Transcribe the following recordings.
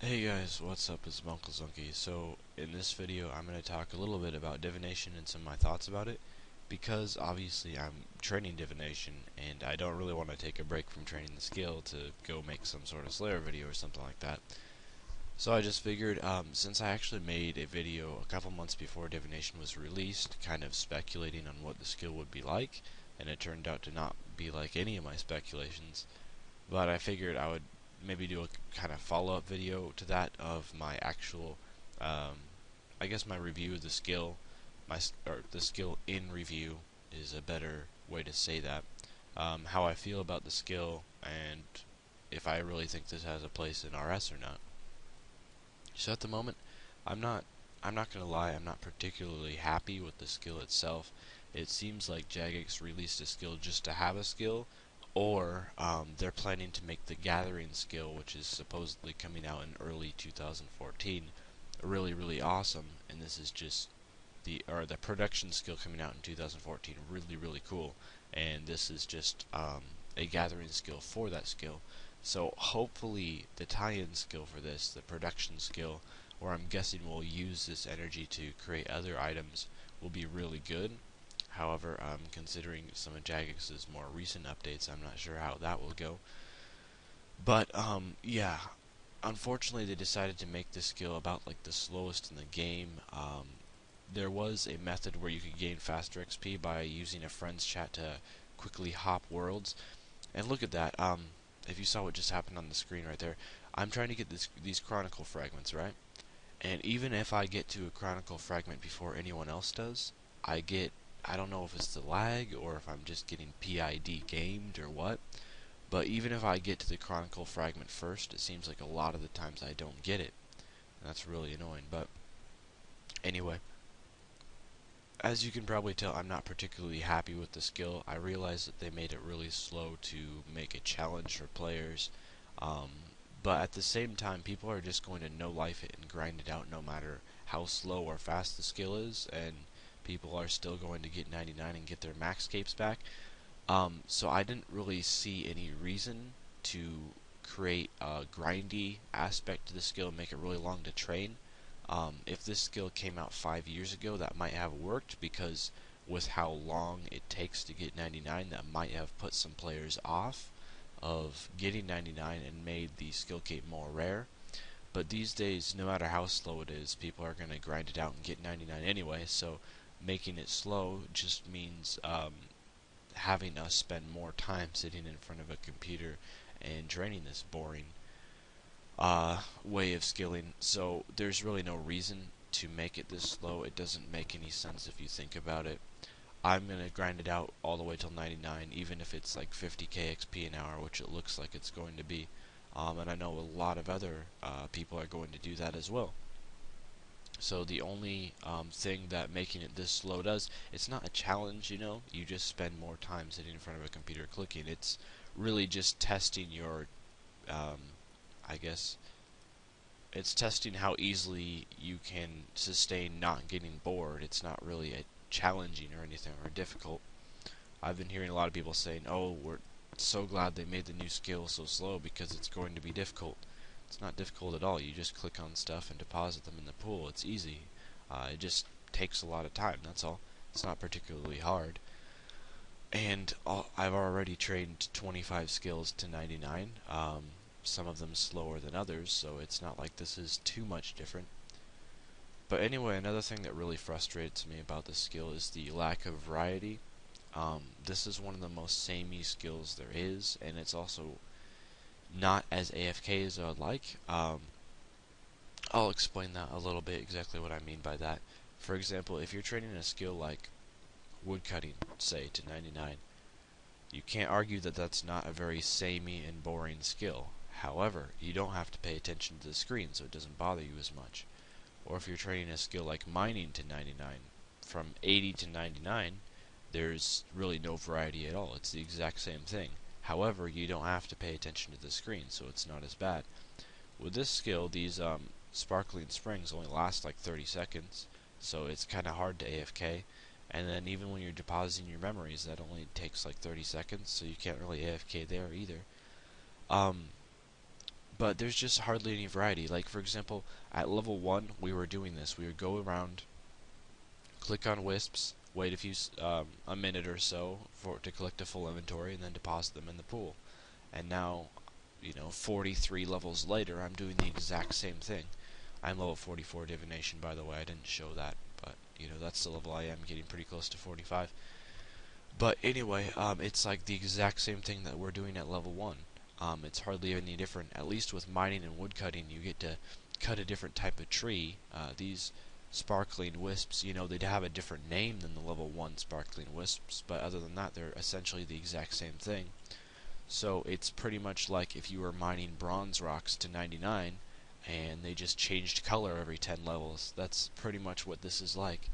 Hey guys, what's up? It's munclesonkey. So, in this video, I'm going to talk a little bit about divination and some of my thoughts about it, because obviously I'm training divination, and I don't really want to take a break from training the skill to go make some sort of Slayer video or something like that. So I just figured, since I actually made a video a couple months before divination was released, kind of speculating on what the skill would be like, and it turned out to not be like any of my speculations, but I figured I would maybe do a kind of follow-up video to that of my actual, um, I guess my review of the skill, or the skill in review is a better way to say that. How I feel about the skill and if I really think this has a place in RS or not. So at the moment, I'm not I'm not gonna lie, I'm not particularly happy with the skill itself. It seems like Jagex released a skill just to have a skill, or they're planning to make the Gathering skill, which is supposedly coming out in early 2014, really really awesome. And this is just the production skill coming out in 2014, really really cool. And this is just a Gathering skill for that skill. So hopefully the tie-in skill for this, the production skill, or I'm guessing we'll use this energy to create other items, will be really good. However, considering some of Jagex's more recent updates, I'm not sure how that will go. But yeah, unfortunately they decided to make this skill about like the slowest in the game. There was a method where you could gain faster XP by using a friend's chat to quickly hop worlds. And look at that. If you saw what just happened on the screen right there, I'm trying to get these chronicle fragments, right? And even if I get to a chronicle fragment before anyone else does, I don't know if it's the lag or if I'm just getting PID gamed or what, but even if I get to the chronicle fragment first, it seems like a lot of the times I don't get it. And that's really annoying. But anyway, as you can probably tell, I'm not particularly happy with the skill. I realize that they made it really slow to make a challenge for players. Um, but at the same time, people are just going to no life it and grind it out no matter how slow or fast the skill is, and people are still going to get 99 and get their max capes back. So I didn't really see any reason to create a grindy aspect to the skill and make it really long to train. If this skill came out 5 years ago, that might have worked, because with how long it takes to get 99, that might have put some players off of getting 99 and made the skill cape more rare. But these days, no matter how slow it is, people are going to grind it out and get 99 anyway, so making it slow just means having us spend more time sitting in front of a computer and training this boring way of skilling. So there's really no reason to make it this slow. It doesn't make any sense if you think about it. I'm going to grind it out all the way till 99, even if it's like 50k XP an hour, which it looks like it's going to be. And I know a lot of other people are going to do that as well. So the only thing that making it this slow does, it's not a challenge, you know. You just spend more time sitting in front of a computer clicking. It's really just testing your, um, I guess, it's testing how easily you can sustain not getting bored. It's not really a challenging or anything or difficult. I've been hearing a lot of people saying, "Oh, we're so glad they made the new skill so slow because it's going to be difficult." It's not difficult at all. You just click on stuff and deposit them in the pool. It's easy. It just takes a lot of time. That's all. It's not particularly hard. And I've already trained 25 skills to 99. Some of them slower than others, so it's not like this is too much different. But anyway, another thing that really frustrates me about this skill is the lack of variety. This is one of the most samey skills there is, and it's also not as AFK as I would like. I'll explain that a little bit, exactly what I mean by that. For example, if you're training a skill like woodcutting, say, to 99, you can't argue that that's not a very samey and boring skill. However, you don't have to pay attention to the screen, so it doesn't bother you as much. Or if you're training a skill like mining to 99, from 80 to 99, there's really no variety at all. It's the exact same thing. However, you don't have to pay attention to the screen, so it's not as bad. With this skill, these sparkling springs only last like 30 seconds, so it's kind of hard to AFK. And then even when you're depositing your memories, that only takes like 30 seconds, so you can't really AFK there either. Um, but there's just hardly any variety. Like, for example, at level 1, we were doing this. We would go around, click on wisps, wait a minute or so to collect a full inventory, and then deposit them in the pool. And now, 43 levels later, I'm doing the exact same thing. I'm level 44 Divination, by the way. I didn't show that, but, that's the level I am, getting pretty close to 45. But anyway, it's like the exact same thing that we're doing at level 1. It's hardly any different. At least with mining and woodcutting, you get to cut a different type of tree. These sparkling wisps, they'd have a different name than the level 1 sparkling wisps, but other than that, they're essentially the exact same thing. So it's pretty much like if you were mining bronze rocks to 99, and they just changed color every 10 levels. That's pretty much what this is like.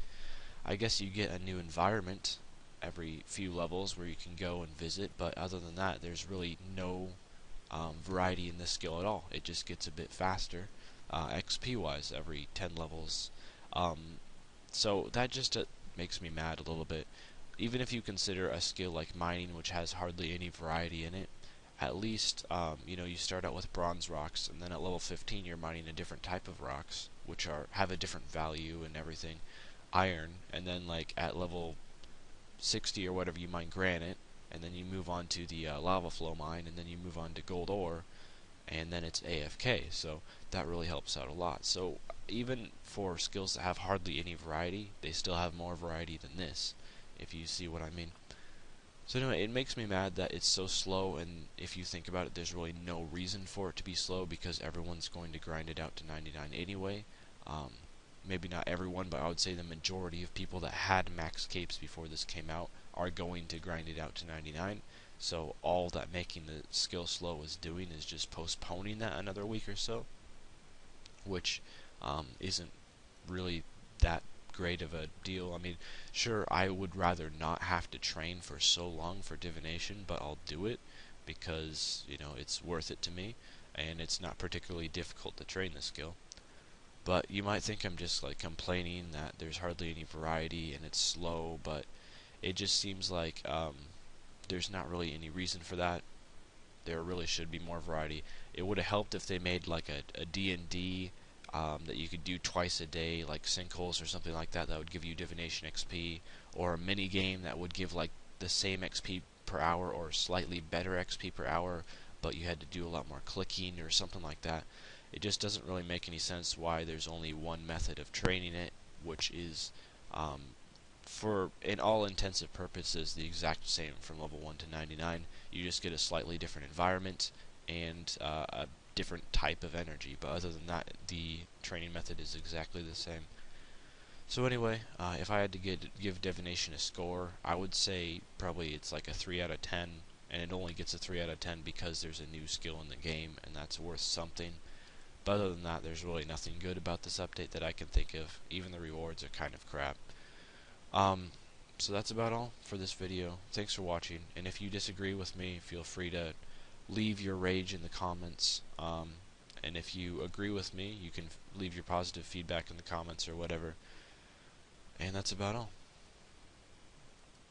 I guess you get a new environment every few levels where you can go and visit, but other than that, there's really no variety in this skill at all. It just gets a bit faster, XP wise, every 10 levels. So that just makes me mad a little bit. Even if you consider a skill like mining, which has hardly any variety in it, at least you start out with bronze rocks, and then at level 15 you're mining a different type of rocks, which have a different value and everything. Iron, and then like at level 60 or whatever you mine granite, and then you move on to the lava flow mine, and then you move on to gold ore, and then it's AFK. So that really helps out a lot. So even for skills that have hardly any variety, they still have more variety than this, if you see what I mean. So anyway, it makes me mad that it's so slow, and if you think about it, there's really no reason for it to be slow because everyone's going to grind it out to 99 anyway. Maybe not everyone, but I would say the majority of people that had max capes before this came out are going to grind it out to 99. So all that making the skill slow is doing is just postponing that another week or so, which isn't really that great of a deal. I mean, sure, I would rather not have to train for so long for Divination, but I'll do it because, it's worth it to me, and it's not particularly difficult to train the skill. But you might think I'm just like complaining that there's hardly any variety and it's slow, but it just seems like there's not really any reason for that. There really should be more variety. It would have helped if they made like a D&D that you could do twice a day, like sinkholes or something like that, that would give you Divination XP, or a mini game that would give like the same XP per hour or slightly better XP per hour, but you had to do a lot more clicking or something like that. It just doesn't really make any sense why there's only one method of training it, which is, for in all intensive purposes, the exact same from level 1 to 99. You just get a slightly different environment and a different type of energy, but other than that, the training method is exactly the same. So anyway, if I had to give Divination a score, I would say probably it's like a 3 out of 10, and it only gets a 3 out of 10 because there's a new skill in the game, and that's worth something. But other than that, there's really nothing good about this update that I can think of. Even the rewards are kind of crap. So that's about all for this video. Thanks for watching, and if you disagree with me, feel free to leave your rage in the comments. And if you agree with me, you can leave your positive feedback in the comments or whatever. And that's about all.